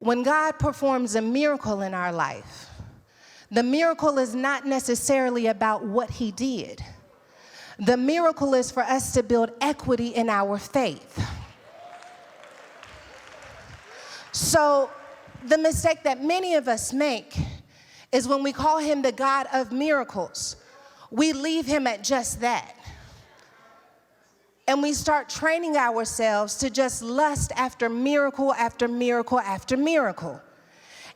When God performs a miracle in our life, the miracle is not necessarily about what he did. The miracle is for us to build equity in our faith. So the mistake that many of us make is when we call him the God of miracles, we leave him at just that. And we start training ourselves to just lust after miracle after miracle after miracle,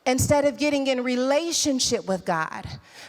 instead of getting in relationship with God,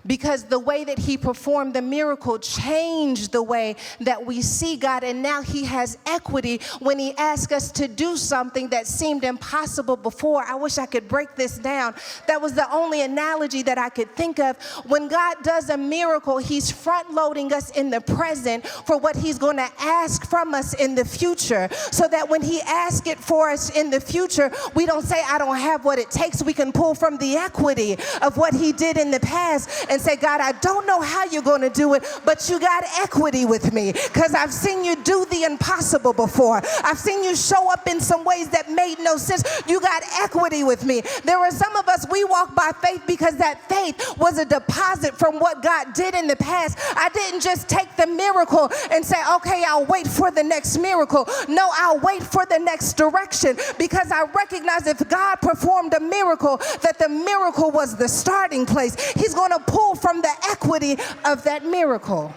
because the way that he performed the miracle changed the way that we see God, and now he has equity when he asks us to do something that seemed impossible before. I wish I could break this down. That was the only analogy that I could think of. When God does a miracle, he's front-loading us in the present for what he's going to ask from us in the future, so that when he asks it for us in the future, we don't say, I don't have what it takes. We can pull from the equity of what he did in the past and say, God, I don't know how you're going to do it, but you got equity with me, because I've seen you do the impossible before. I've seen you show up in some ways that made no sense. You got equity with me. There are some of us, we walk by faith because that faith was a deposit from what God did in the past. I didn't just take the miracle and say, okay, I'll wait for the next miracle. No, I'll wait for the next direction, because I recognize if God performed a miracle, that the miracle was the starting place. He's going to pull from the equity of that miracle.